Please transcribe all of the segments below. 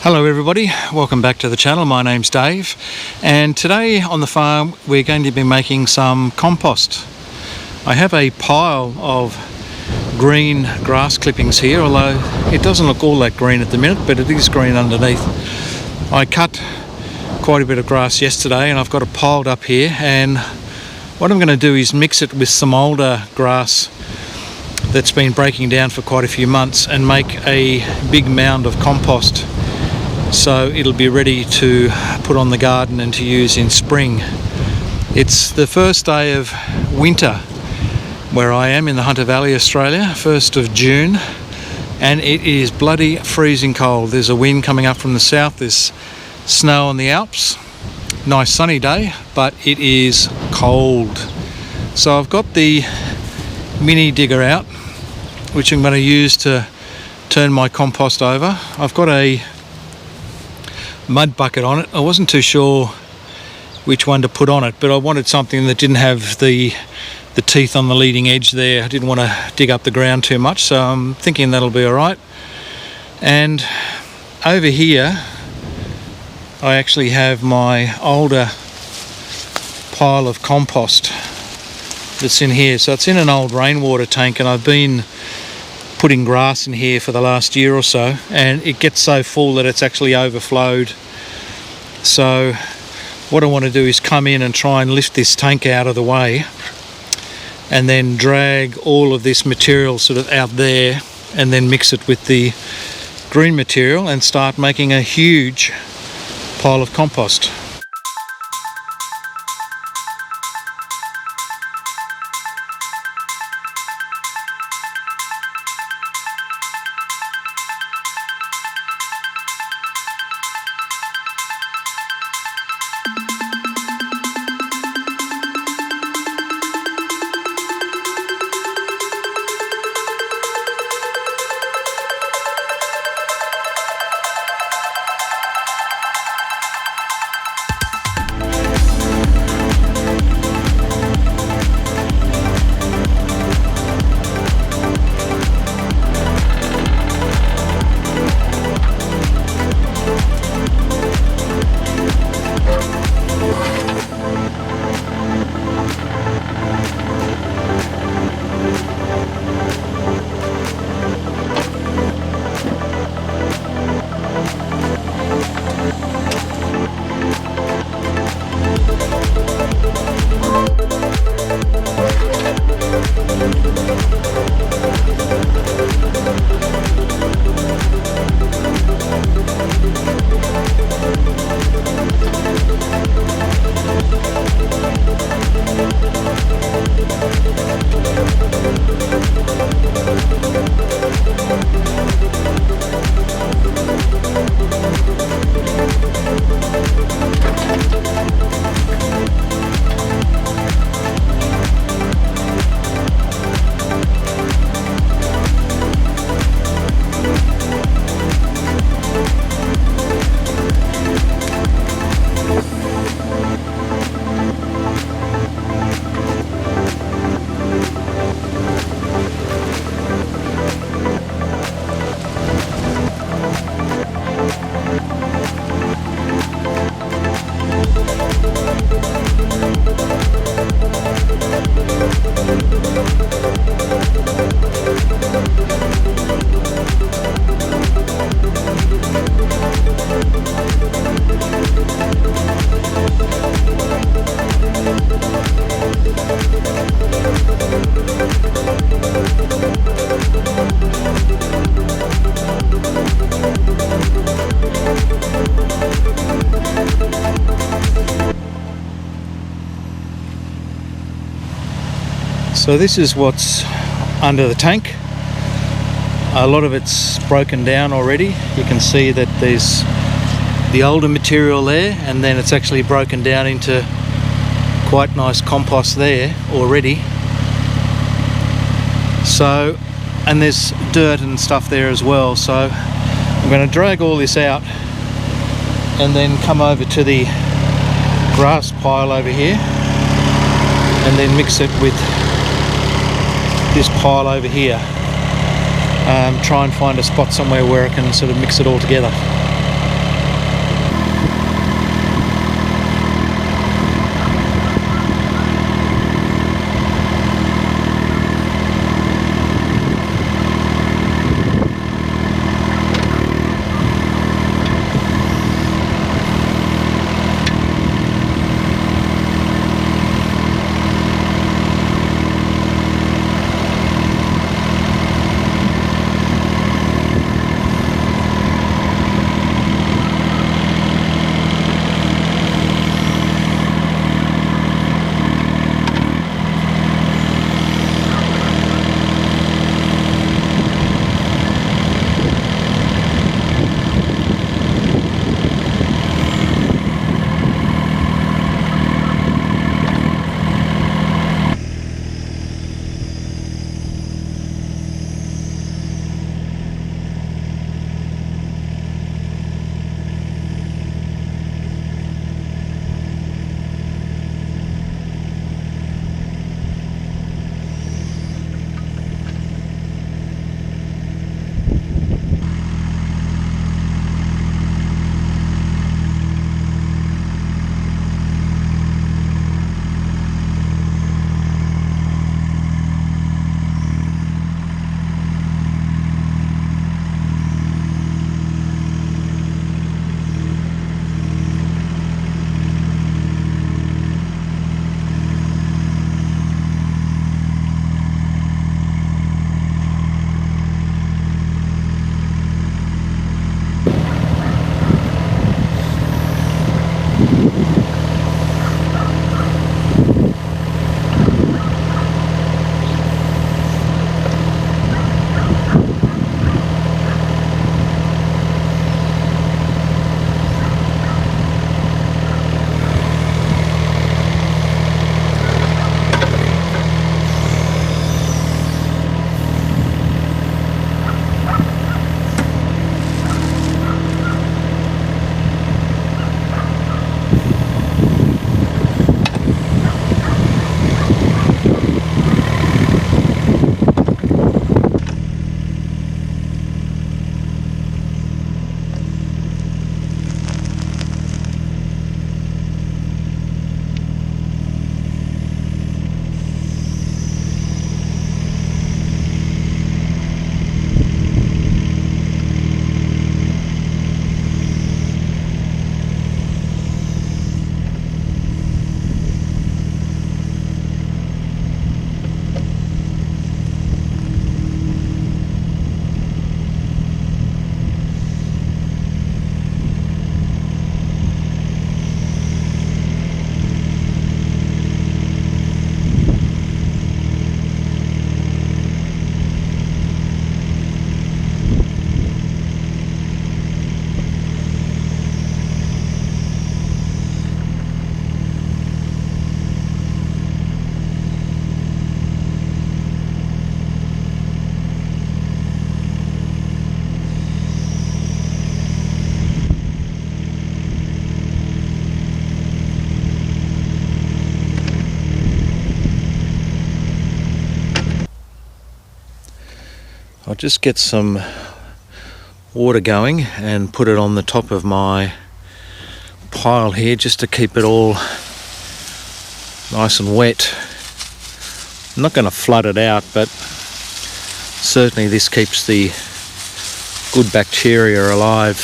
Hello everybody, welcome back to the channel. My name's Dave, and today on the farm we're going to be making some compost. I have a pile of green grass clippings here, although it doesn't look all that green at the minute, but it is green underneath. I cut quite a bit of grass yesterday and I've got it piled up here, and what I'm going to do is mix it with some older grass that's been breaking down for quite a few months and make a big mound of compost, so it'll be ready to put on the garden and to use in spring. It's the first day of winter where I am in the Hunter Valley, Australia, 1st of June, and it is bloody freezing cold. There's a wind coming up from the south, there's snow on the Alps. Nice sunny day, but it is cold. So I've got the mini digger out, which I'm going to use to turn my compost over. I've got a mud bucket on it. I wasn't too sure which one to put on it, but I wanted something that didn't have the teeth on the leading edge there. I didn't want to dig up the ground too much, so I'm thinking that'll be all right. And over here I actually have my older pile of compost that's in here. So it's in an old rainwater tank, and I've been putting grass in here for the last year or so, and it gets so full that it's actually overflowed. So what I want to do is come in and try and lift this tank out of the way and then drag all of this material sort of out there and then mix it with the green material and start making a huge pile of compost. So this is what's under the tank. A lot of it's broken down already. You can see that there's the older material there, and then it's actually broken down into quite nice compost there already. So, and there's dirt and stuff there as well. So I'm going to drag all this out and then come over to the grass pile over here and then mix it with this pile over here. Try and find a spot somewhere where I can sort of mix it all together. I'll just get some water going and put it on the top of my pile here just to keep it all nice and wet. I'm not going to flood it out, but certainly this keeps the good bacteria alive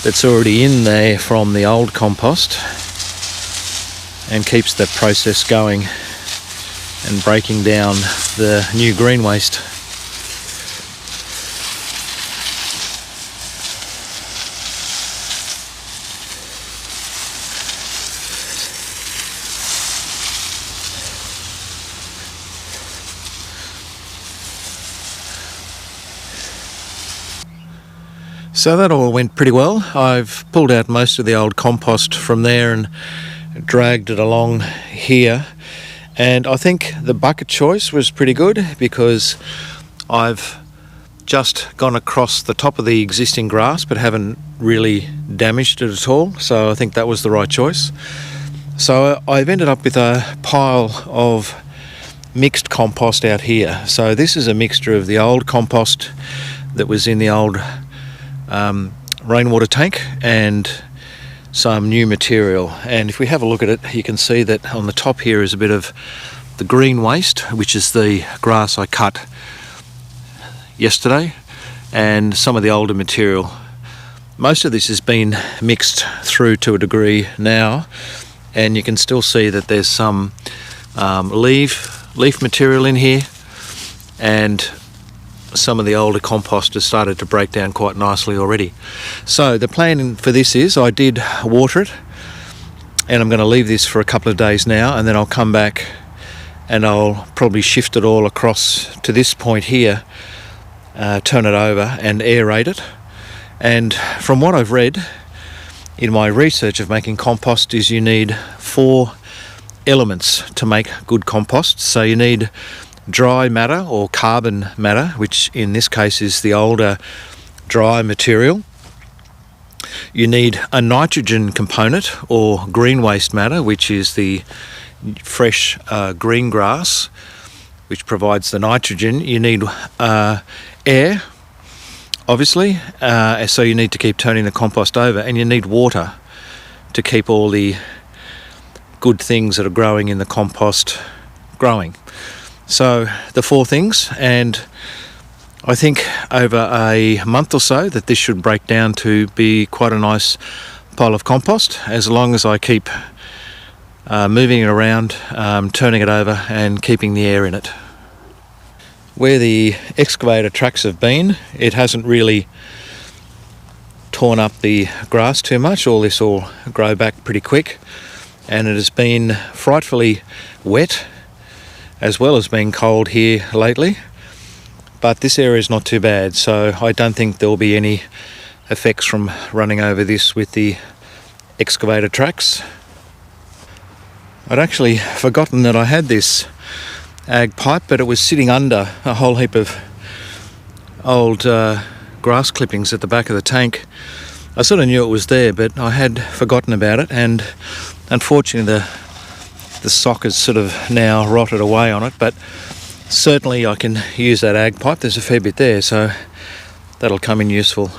that's already in there from the old compost and keeps the process going and breaking down the new green waste. So that all went pretty well. I've pulled out most of the old compost from there and dragged it along here, and I think the bucket choice was pretty good because I've just gone across the top of the existing grass but haven't really damaged it at all, so I think that was the right choice. So I've ended up with a pile of mixed compost out here. So this is a mixture of the old compost that was in the old rainwater tank and some new material, and if we have a look at it, you can see that on the top here is a bit of the green waste, which is the grass I cut yesterday, and some of the older material. Most of this has been mixed through to a degree now, and you can still see that there's some leaf material in here, and some of the older compost has started to break down quite nicely already. So the plan for this is I did water it, and I'm going to leave this for a couple of days now, and then I'll come back and I'll probably shift it all across to this point here, turn it over and aerate it. And from what I've read in my research of making compost is you need 4 elements to make good compost. So you need dry matter or carbon matter, which in this case is the older dry material. You need a nitrogen component or green waste matter, which is the fresh green grass, which provides the nitrogen. You need air, obviously, so you need to keep turning the compost over, and you need water to keep all the good things that are growing in the compost growing. So the 4 things, and I think over a month or so that this should break down to be quite a nice pile of compost, as long as I keep moving it around, turning it over and keeping the air in it. Where the excavator tracks have been, it hasn't really torn up the grass too much. All this will grow back pretty quick, and it has been frightfully wet as well as being cold here lately, but this area is not too bad, so I don't think there will be any effects from running over this with the excavator tracks. I'd actually forgotten that I had this ag pipe, but it was sitting under a whole heap of old grass clippings at the back of the tank. I sort of knew it was there, but I had forgotten about it, and unfortunately the sock has sort of now rotted away on it, but certainly I can use that ag pipe. There's a fair bit there, so that'll come in useful.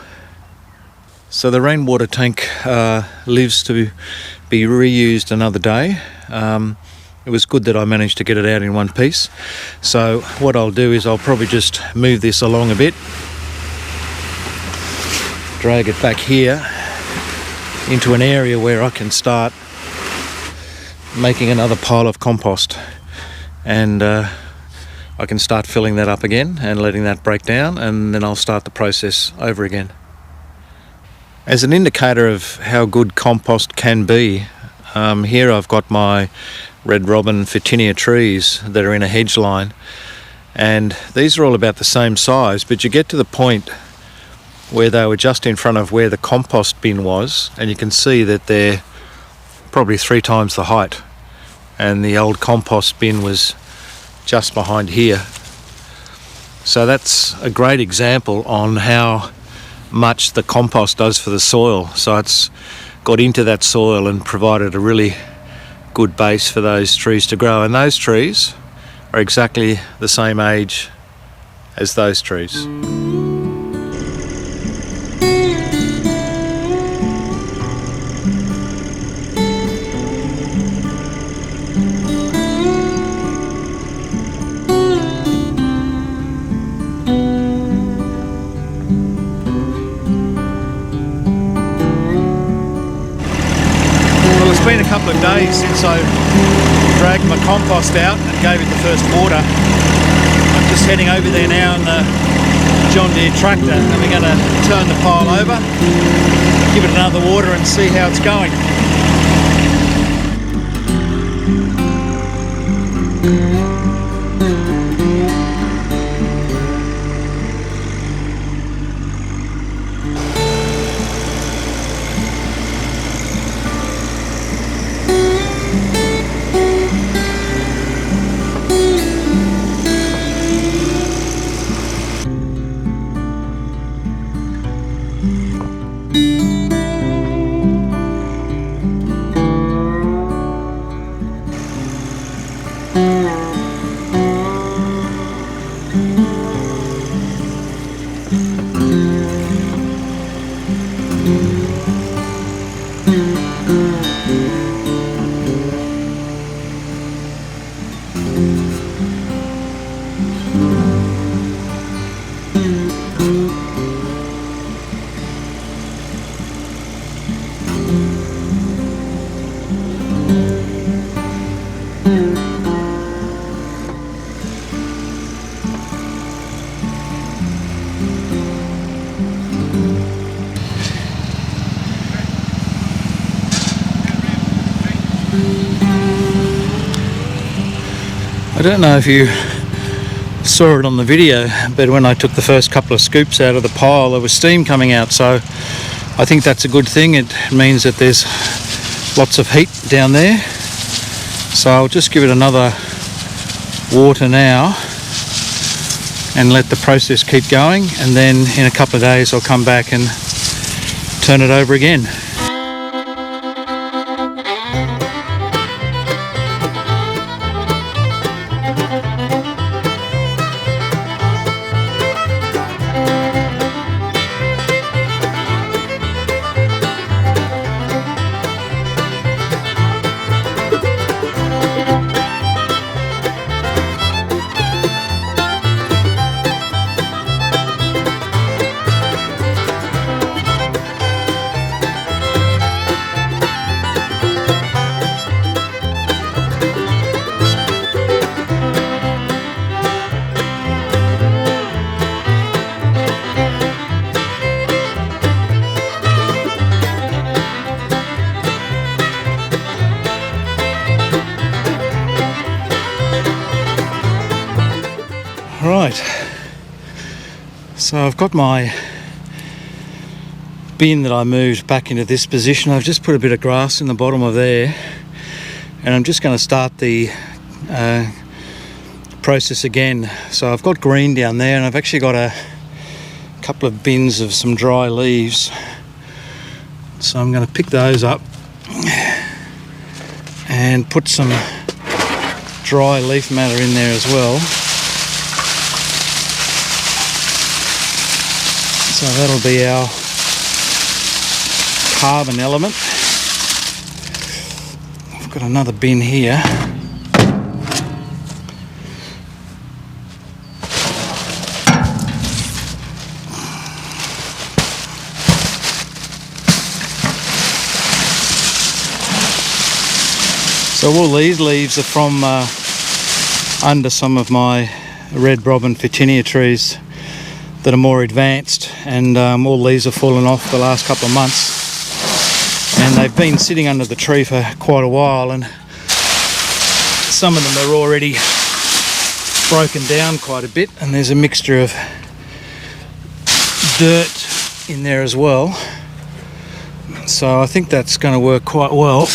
So the rainwater tank lives to be reused another day. It was good that I managed to get it out in one piece. So what I'll do is I'll probably just move this along a bit, drag it back here into an area where I can start making another pile of compost, and I can start filling that up again and letting that break down, and then I'll start the process over again. As an indicator of how good compost can be, here I've got my red robin Photinia trees that are in a hedge line, and these are all about the same size, but you get to the point where they were just in front of where the compost bin was, and you can see that they're probably 3 times the height, and the old compost bin was just behind here. So that's a great example on how much the compost does for the soil. So it's got into that soil and provided a really good base for those trees to grow, and those trees are exactly the same age as those trees. It's been a couple of days since I dragged my compost out and gave it the first water. I'm just heading over there now in the John Deere tractor, and we're going to turn the pile over, give it another water and see how it's going. I don't know if you saw it on the video, but when I took the first couple of scoops out of the pile, there was steam coming out, so I think that's a good thing. It means that there's lots of heat down there. So I'll just give it another water now and let the process keep going, and then in a couple of days I'll come back and turn it over again. Right, so I've got my bin that I moved back into this position. I've just put a bit of grass in the bottom of there, and I'm just going to start the process again. So I've got green down there, and I've actually got a couple of bins of some dry leaves, so I'm going to pick those up and put some dry leaf matter in there as well. So that'll be our carbon element. I've got another bin here. So all these leaves are from under some of my red robin Photinia trees that are more advanced, and all these have fallen off the last couple of months, and they've been sitting under the tree for quite a while, and some of them are already broken down quite a bit, and there's a mixture of dirt in there as well, so I think that's going to work quite well.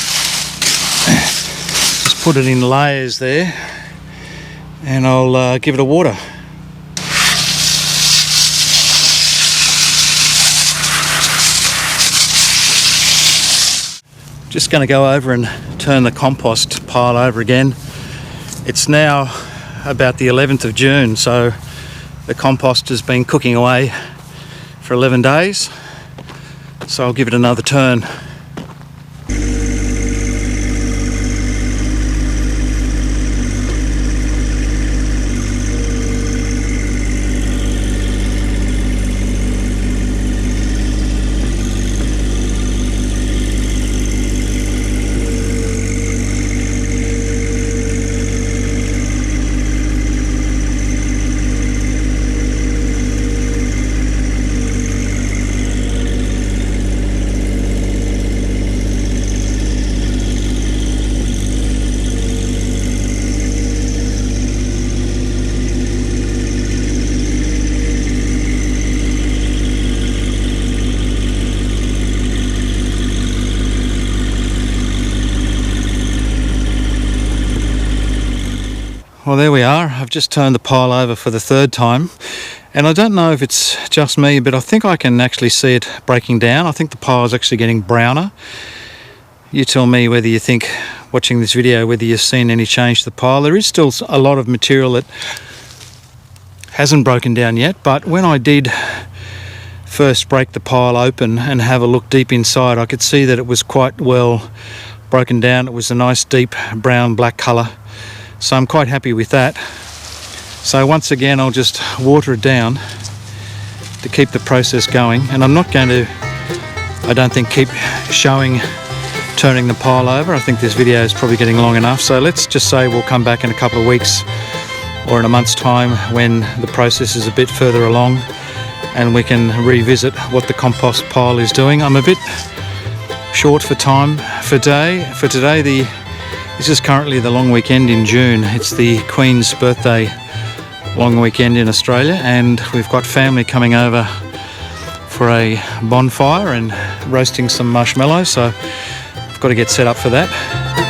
Just put it in layers there, and I'll give it a water. Just going to go over and turn the compost pile over again. It's now about the 11th of June, so the compost has been cooking away for 11 days. So I'll give it another turn. Well, there we are. I've just turned the pile over for the third time, and I don't know if it's just me, but I think I can actually see it breaking down. I think the pile is actually getting browner. You tell me whether you think, watching this video, whether you've seen any change to the pile. There is still a lot of material that hasn't broken down yet, but when I did first break the pile open and have a look deep inside, I could see that it was quite well broken down. It was a nice deep brown black colour, so I'm quite happy with that. So once again, I'll just water it down to keep the process going, and I'm not going to, I don't think, keep showing turning the pile over. I think this video is probably getting long enough, so let's just say we'll come back in a couple of weeks or in a month's time when the process is a bit further along and we can revisit what the compost pile is doing. I'm a bit short for time for today. This is currently the long weekend in June. It's the Queen's birthday long weekend in Australia, and we've got family coming over for a bonfire and roasting some marshmallows, so I've got to get set up for that.